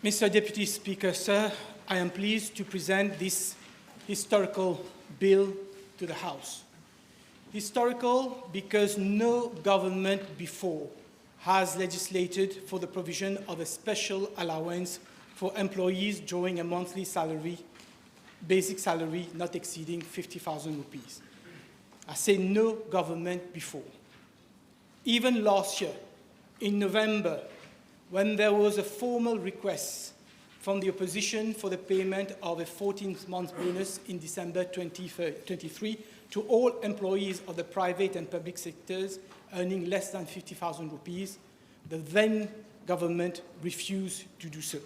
Mr. Deputy Speaker, sir, I am pleased to present this historical bill to the House. Historical because no government before has legislated for the provision of a special allowance for employees drawing a monthly salary, basic salary not exceeding 50,000 rupees. I say no government before. Even last year, in November, when there was a formal request from the opposition for the payment of a 14th-month bonus in December 2023 to all employees of the private and public sectors earning less than 50,000 rupees, the then government refused to do so.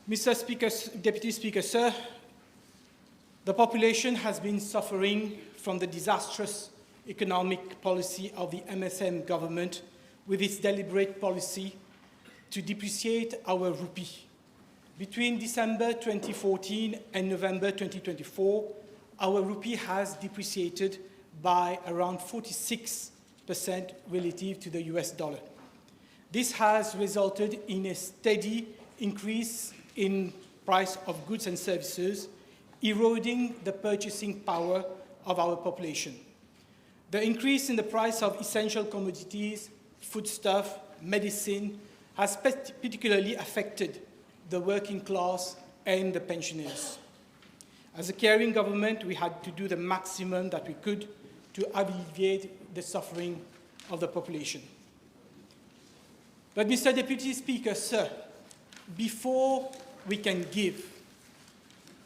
Mr. Speaker, Deputy Speaker, sir, the population has been suffering from the disastrous economic policy of the MSM government with its deliberate policy to depreciate our rupee. Between December 2014 and November 2024, our rupee has depreciated by around 46% relative to the US dollar. This has resulted in a steady increase in price of goods and services, eroding the purchasing power of our population. The increase in the price of essential commodities, foodstuff, medicine, has particularly affected the working class and the pensioners. As a caring government, we had to do the maximum that we could to alleviate the suffering of the population. But, Mr. Deputy Speaker, sir, before we can give,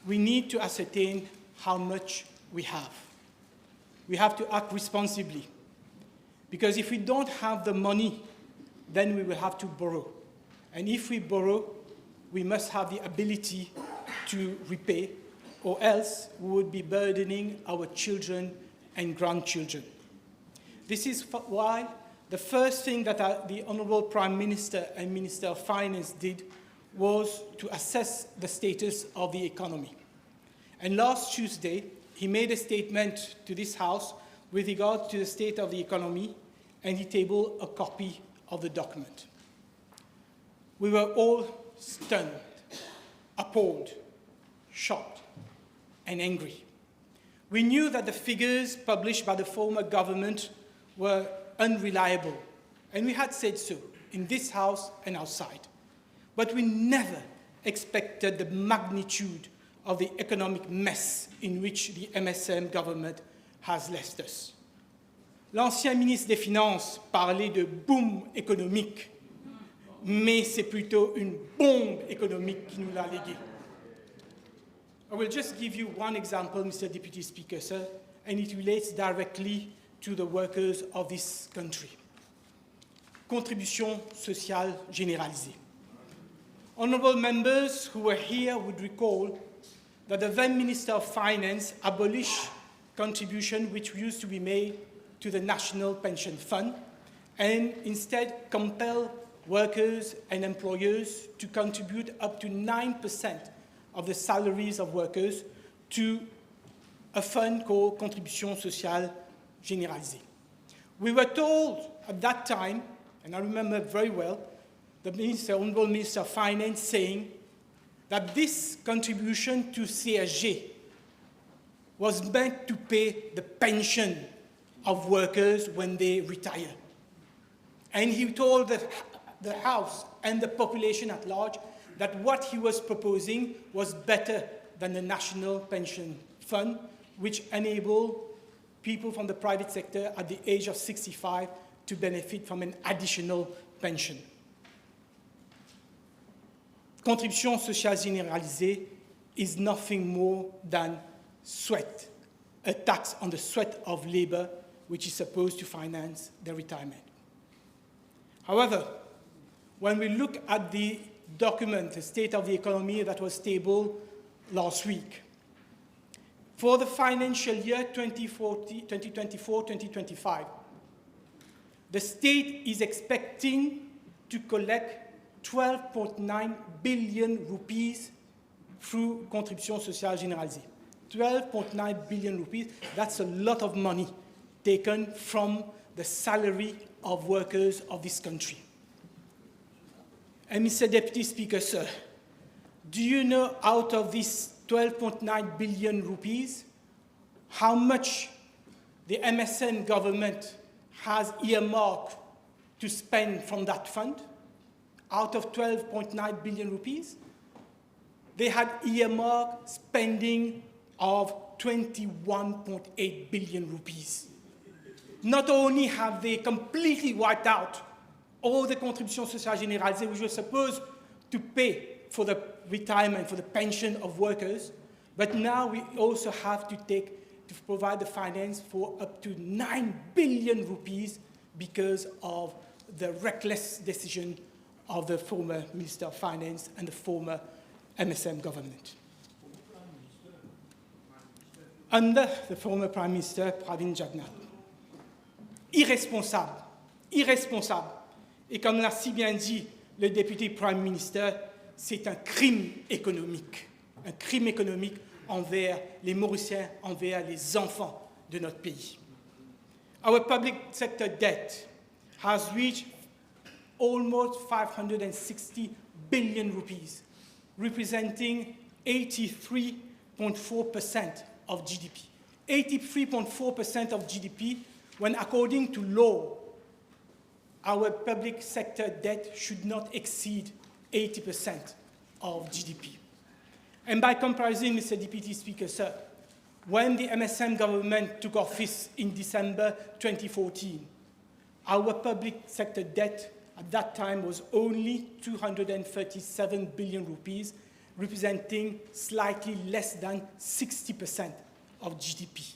we need to ascertain how much we have. We have to act responsibly, because if we don't have the money, then we will have to borrow. And if we borrow, we must have the ability to repay, or else we would be burdening our children and grandchildren. This is why the first thing that the Honourable Prime Minister and Minister of Finance did was to assess the status of the economy. And last Tuesday, he made a statement to this House with regard to the state of the economy, and he tabled a copy of the document. We were all stunned, appalled, shocked, and angry. We knew that the figures published by the former government were unreliable, and we had said so in this House and outside. But we never expected the magnitude of the economic mess in which the MSM government has left us. L'ancien ministre des Finances parlait de boom économique, mais c'est plutôt une bombe économique qui nous l'a légué. I will just give you one example, Mr. Deputy Speaker, sir, and it relates directly to the workers of this country. Contribution sociale généralisée. Honourable members who were here would recall that the then Minister of Finance abolished contribution which used to be made to the National Pension Fund and instead compel workers and employers to contribute up to 9% of the salaries of workers to a fund called Contribution Sociale Généralisée. We were told at that time, and I remember very well, the Honourable Minister of Finance saying that this contribution to CSG was meant to pay the pension of workers when they retire. And he told the House and the population at large that what he was proposing was better than the National Pension Fund, which enabled people from the private sector at the age of 65 to benefit from an additional pension. Contribution sociale généralisée is nothing more than sweat, a tax on the sweat of labor, which is supposed to finance their retirement. However, when we look at the document, the state of the economy that was tabled last week, for the financial year 2024-2025, the state is expecting to collect 12.9 billion rupees through Contribution Sociale Généralisée. 12.9 billion rupees, that's a lot of money taken from the salary of workers of this country. And Mr. Deputy Speaker, sir, do you know out of these 12.9 billion rupees, how much the MSN government has earmarked to spend from that fund? Out of 12.9 billion rupees, they had earmarked spending of 21.8 billion rupees. Not only have they completely wiped out all the contributions sociales généralisées which were supposed to pay for the retirement, for the pension of workers, but now we also have to provide the finance for up to 9 billion rupees because of the reckless decision of the former Minister of Finance and the former MSM government. Under the former Prime Minister, Pravin Jagnnath. Irresponsable, irresponsable. Et comme l'a si bien dit le député Prime Minister, c'est un crime économique envers les Mauriciens, envers les enfants de notre pays. Our public sector debt has reached almost 560 billion rupees, representing 83.4% of GDP. 83.4% of GDP, when according to law, our public sector debt should not exceed 80% of GDP. And by comparison, Mr. Deputy Speaker, sir, when the MSM government took office in December 2014, our public sector debt at that time was only 237 billion rupees, representing slightly less than 60% of GDP.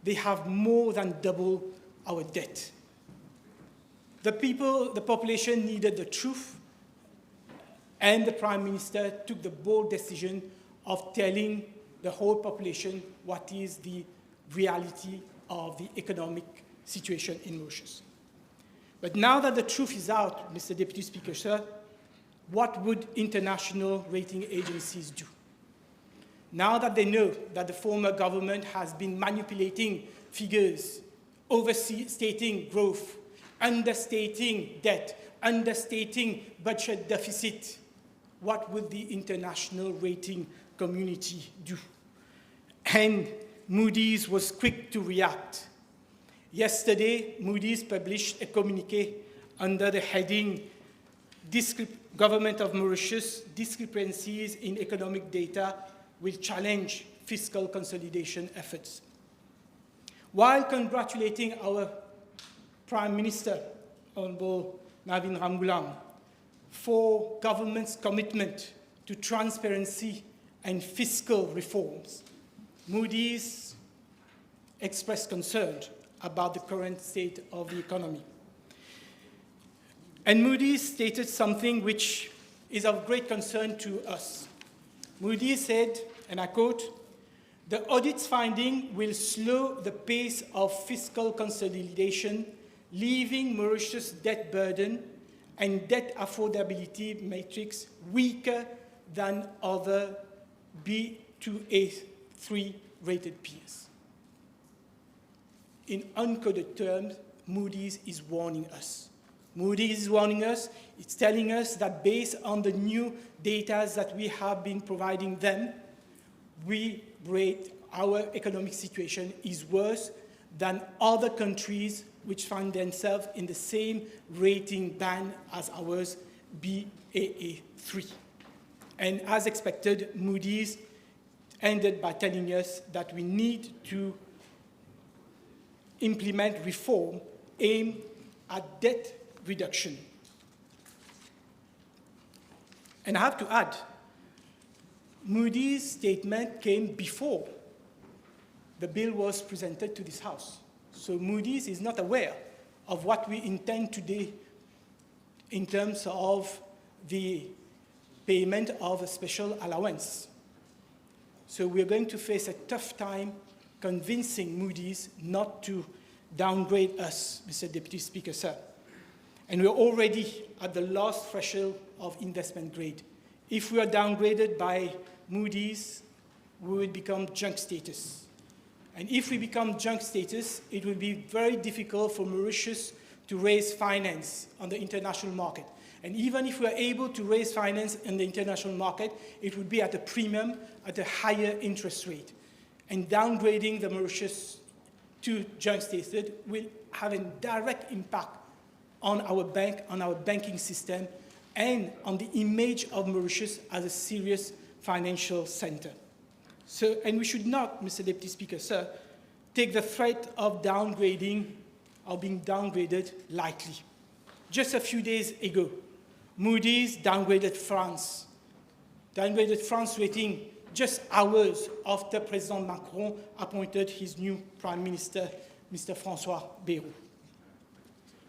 They have more than double our debt. The population needed the truth, and the Prime Minister took the bold decision of telling the whole population what is the reality of the economic situation in Mauritius. But now that the truth is out, Mr. Deputy Speaker, sir, what would international rating agencies do? Now that they know that the former government has been manipulating figures, overstating growth, understating debt, understating budget deficit, what would the international rating community do? And Moody's was quick to react. Yesterday, Moody's published a communiqué under the heading Government of Mauritius, Discrepancies in Economic Data Will Challenge Fiscal Consolidation Efforts. While congratulating our Prime Minister, Honorable Navin Ramgoolam, for government's commitment to transparency and fiscal reforms, Moody's expressed concern about the current state of the economy. And Moody's stated something which is of great concern to us. Moody's said, and I quote, "The audit's finding will slow the pace of fiscal consolidation, leaving Mauritius' debt burden and debt affordability matrix weaker than other B2A3 rated peers." In uncoded terms, Moody's is warning us. Moody's is warning us. It's telling us that based on the new data that we have been providing them, we rate our economic situation is worse than other countries which find themselves in the same rating band as ours, Baa3. And as expected, Moody's ended by telling us that we need to implement reform aimed at debt reduction. And I have to add, Moody's statement came before the bill was presented to this House. So Moody's is not aware of what we intend to do in terms of the payment of a special allowance. So we're going to face a tough time convincing Moody's not to downgrade us, Mr. Deputy Speaker, sir. And we're already at the last threshold of investment grade. If we are downgraded by Moody's, we will become junk status. And if we become junk status, it will be very difficult for Mauritius to raise finance on the international market. And even if we are able to raise finance in the international market, it would be at a premium, at a higher interest rate. And downgrading the Mauritius to junk status will have a direct impact on our bank, on our banking system, and on the image of Mauritius as a serious financial center. So, and we should not, Mr. Deputy Speaker, sir, take the threat of downgrading or being downgraded lightly. Just a few days ago, Moody's downgraded France rating just hours after President Macron appointed his new Prime Minister, Mr. François Bayrou.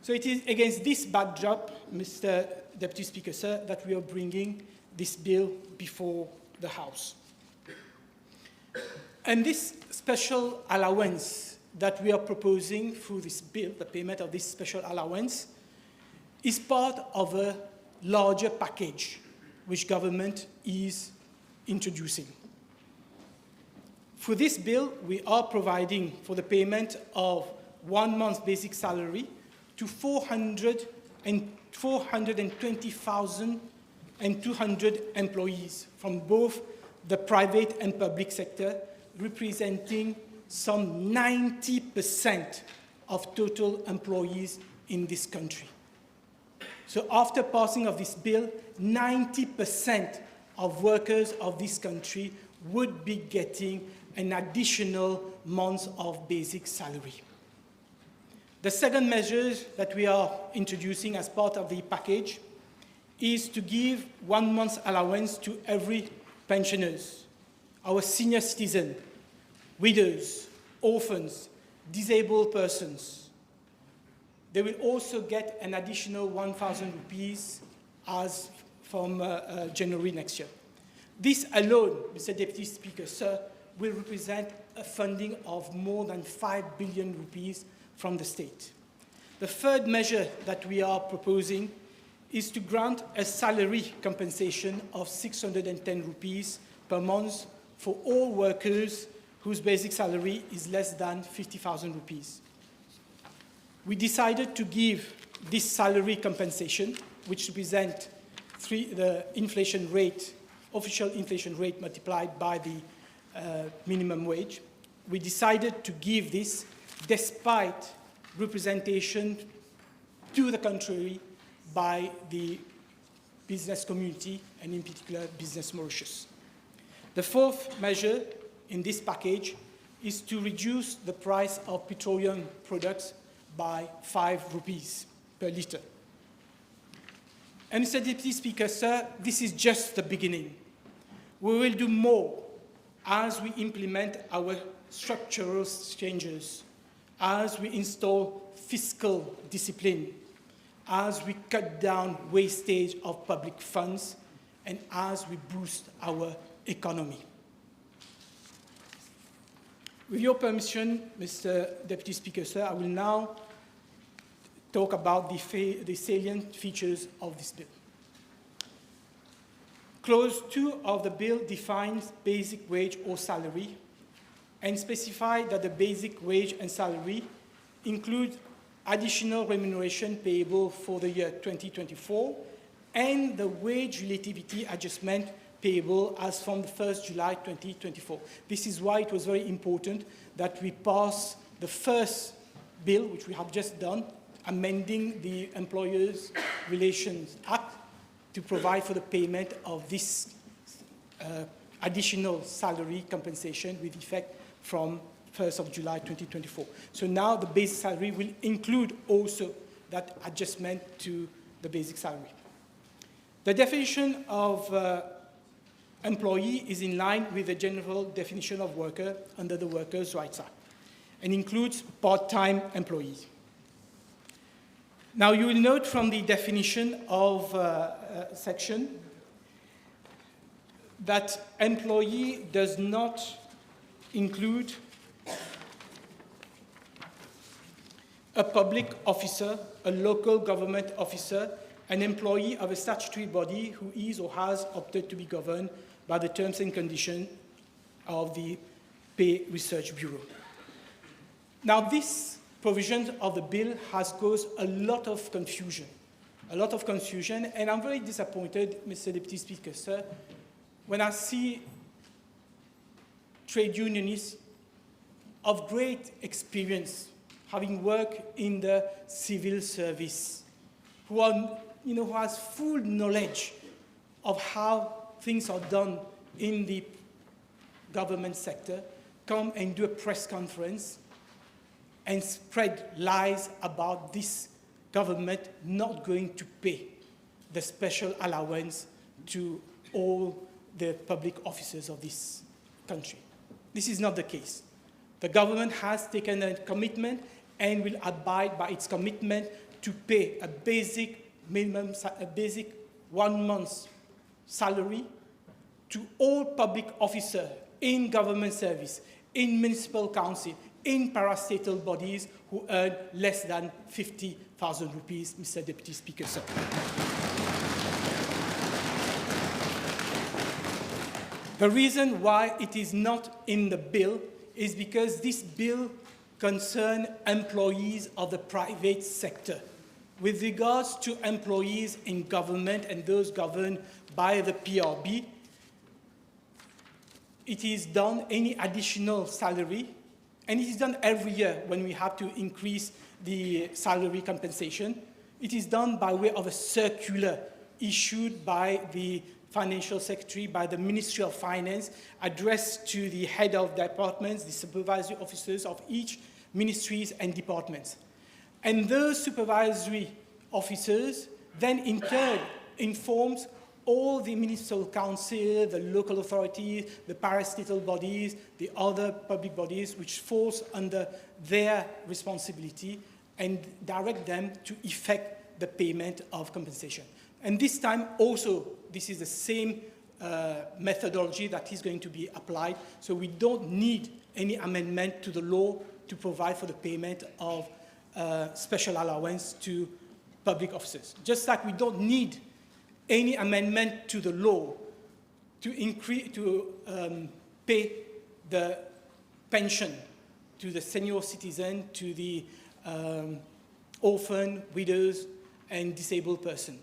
So it is against this backdrop, Mr. Deputy Speaker, sir, that we are bringing this bill before the House. And this special allowance that we are proposing through this bill, the payment of this special allowance, is part of a larger package which government is introducing. For this bill, we are providing for the payment of 1 month's basic salary to 420,200 employees from both the private and public sector, representing some 90% of total employees in this country. So after passing of this bill, 90% of workers of this country would be getting an additional month of basic salary. The second measure that we are introducing as part of the package is to give 1 month's allowance to every pensioners, our senior citizens, widows, orphans, disabled persons. They will also get an additional 1,000 rupees as from January next year. This alone, Mr. Deputy Speaker, sir, will represent a funding of more than 5 billion rupees from the state. The third measure that we are proposing is to grant a salary compensation of 610 rupees per month for all workers whose basic salary is less than 50,000 rupees. We decided to give this salary compensation, which represents the inflation rate, official inflation rate multiplied by the minimum wage. We decided to give this despite representation to the contrary by the business community, and in particular, Business Mauritius. The fourth measure in this package is to reduce the price of petroleum products by 5 rupees per litre. And Mr. Deputy Speaker, sir, this is just the beginning. We will do more as we implement our structural changes, as we install fiscal discipline, as we cut down wastage of public funds, and as we boost our economy. With your permission, Mr. Deputy Speaker, sir, I will now talk about the salient features of this bill. Clause 2 of the bill defines basic wage or salary and specifies that the basic wage and salary include additional remuneration payable for the year 2024 and the wage relativity adjustment payable as from the 1st July 2024. This is why it was very important that we pass the first bill, which we have just done, amending the Employers' Relations Act to provide for the payment of this additional salary compensation with effect from 1st of July 2024. So now the basic salary will include also that adjustment to the basic salary. The definition of employee is in line with the general definition of worker under the Workers' Rights Act and includes part-time employees. Now you will note from the definition of section that employee does not include a public officer, a local government officer, an employee of a statutory body who is or has opted to be governed by the terms and conditions of the Pay Research Bureau. Now, this provisions of the bill has caused a lot of confusion. And I'm very disappointed, Mr. Deputy Speaker, sir, when I see trade unionists of great experience, having worked in the civil service, who has full knowledge of how things are done in the government sector, come and do a press conference and spread lies about this government not going to pay the special allowance to all the public officers of this country. This is not the case. The government has taken a commitment and will abide by its commitment to pay a basic 1 month's salary to all public officers in government service, in municipal council, in parastatal bodies who earn less than 50,000 rupees, Mr. Deputy Speaker, sir. The reason why it is not in the bill is because this bill concerns employees of the private sector. With regards to employees in government and those governed by the PRB, it is done any additional salary, and it is done every year when we have to increase the salary compensation. It is done by way of a circular issued by the Financial Secretary, by the Ministry of Finance, addressed to the head of departments, the supervisory officers of each ministries and departments. And those supervisory officers then in turn informs all the municipal council, the local authorities, the parastatal bodies, the other public bodies which falls under their responsibility and direct them to effect the payment of compensation. And this time also, this is the same methodology that is going to be applied, so we don't need any amendment to the law to provide for the payment of special allowance to public officers. Just like we don't need any amendment to the law to pay the pension to the senior citizen, to the orphan, widows, and disabled person.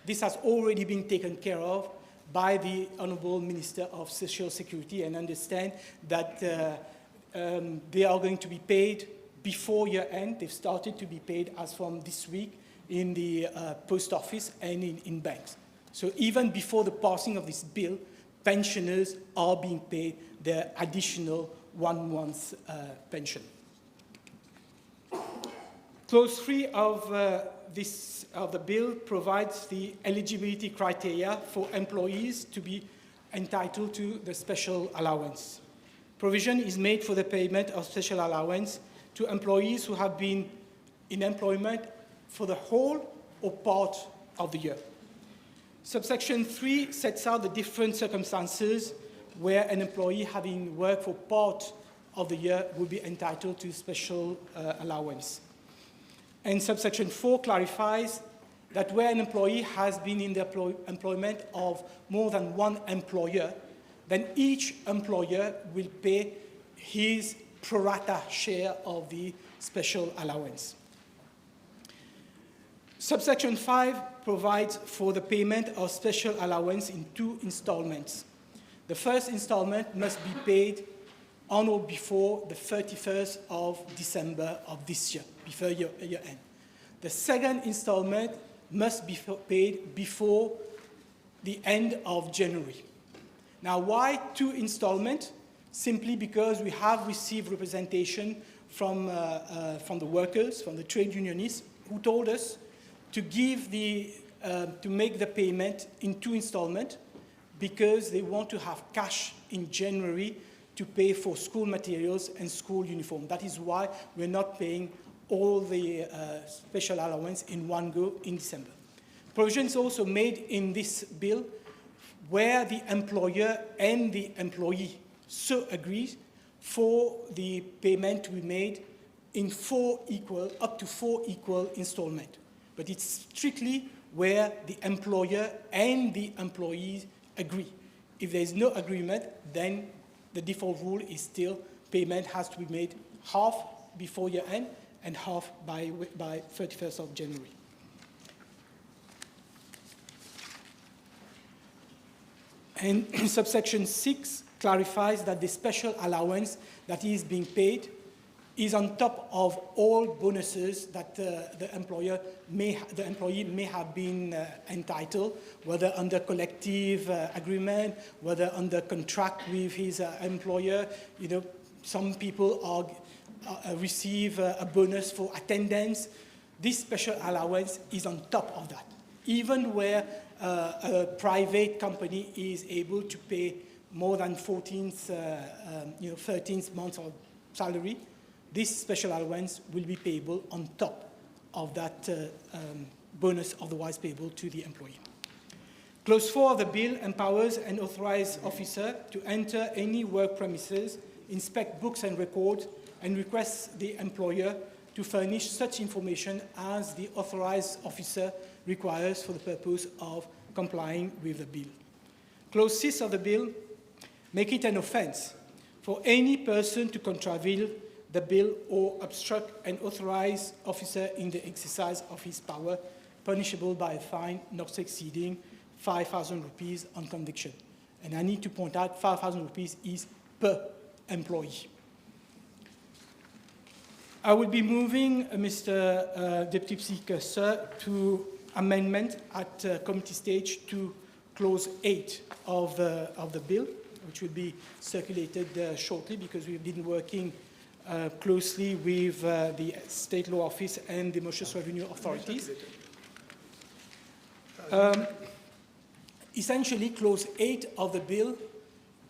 This has already been taken care of by the Honourable Minister of Social Security, and understand that they are going to be paid before year end. They've started to be paid as from this week in the post office and in banks. So even before the passing of this bill, pensioners are being paid their additional 1 month's pension. Clause 3 of the bill provides the eligibility criteria for employees to be entitled to the special allowance. Provision is made for the payment of special allowance to employees who have been in employment for the whole or part of the year. Subsection 3 sets out the different circumstances where an employee having worked for part of the year will be entitled to special allowance. And subsection 4 clarifies that where an employee has been in the employment of more than one employer, then each employer will pay his pro rata share of the special allowance. Subsection 5 provides for the payment of special allowance in 2 installments. The first installment must be paid on or before the 31st of December of this year, before year end. The second installment must be paid before the end of January. Now, why 2 installments? Simply because we have received representation from the workers, from the trade unionists, who told us to make the payment in 2 installments because they want to have cash in January to pay for school materials and school uniform. That is why we're not paying all the special allowance in one go in December. Provision is also made in this bill where the employer and the employee so agrees for the payment to be made in up to 4 equal installments. But it's strictly where the employer and the employees agree. If there is no agreement, then the default rule is still payment has to be made half before year end and half by 31st of January. And subsection 6 clarifies that the special allowance that is being paid is on top of all bonuses that the employee may have been entitled, whether under collective agreement, whether under contract with his employer. You know, some people receive a bonus for attendance. This special allowance is on top of that, even where a private company is able to pay more than 13th month of salary. This special allowance will be payable on top of that bonus otherwise payable to the employee. Clause 4 of the bill empowers an authorized officer to enter any work premises, inspect books and records, and requests the employer to furnish such information as the authorized officer requires for the purpose of complying with the bill. Clause 6 of the bill make it an offense for any person to contravene the bill or obstruct an authorized officer in the exercise of his power, punishable by a fine not exceeding 5,000 rupees on conviction. And I need to point out 5,000 rupees is per employee. I will be moving, Mr. Deputy Speaker, sir, to amendment at committee stage to clause 8 of the bill, which will be circulated shortly because we've been working closely with the State Law Office and the Mauritius Revenue Authorities. Essentially, clause 8 of the bill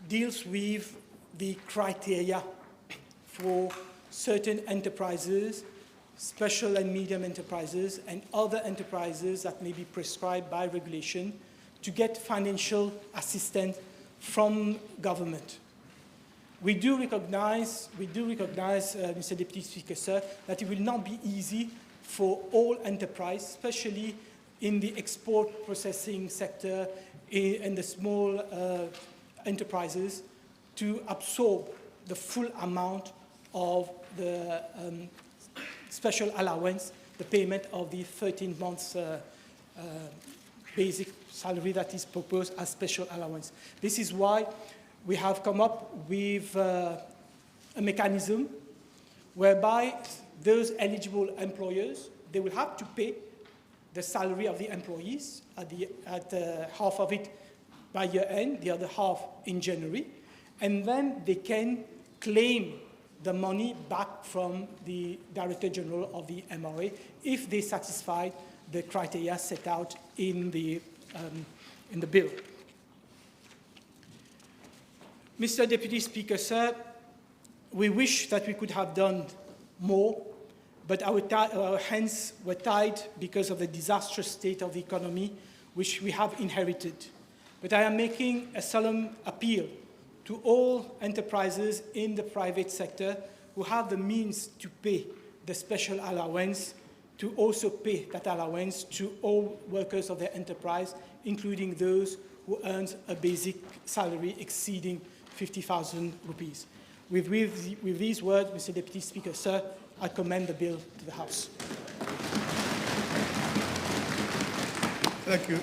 deals with the criteria for certain enterprises, special and medium enterprises, and other enterprises that may be prescribed by regulation to get financial assistance from government. We do recognize, Mr. Deputy Speaker, sir, that it will not be easy for all enterprises, especially in the export processing sector and the small enterprises, to absorb the full amount of the special allowance, the payment of the 13 months basic salary that is proposed as special allowance. This is why we have come up with a mechanism whereby those eligible employers, they will have to pay the salary of the employees at half of it by year end, the other half in January, and then they can claim the money back from the Director General of the MRA if they satisfy the criteria set out in the bill. Mr. Deputy Speaker, sir, we wish that we could have done more, but our hands were tied because of the disastrous state of the economy which we have inherited. But I am making a solemn appeal to all enterprises in the private sector who have the means to pay the special allowance, to also pay that allowance to all workers of their enterprise, including those who earn a basic salary exceeding 50,000 rupees. With these words, Mr. Deputy Speaker, sir, I commend the bill to the House. Thank you.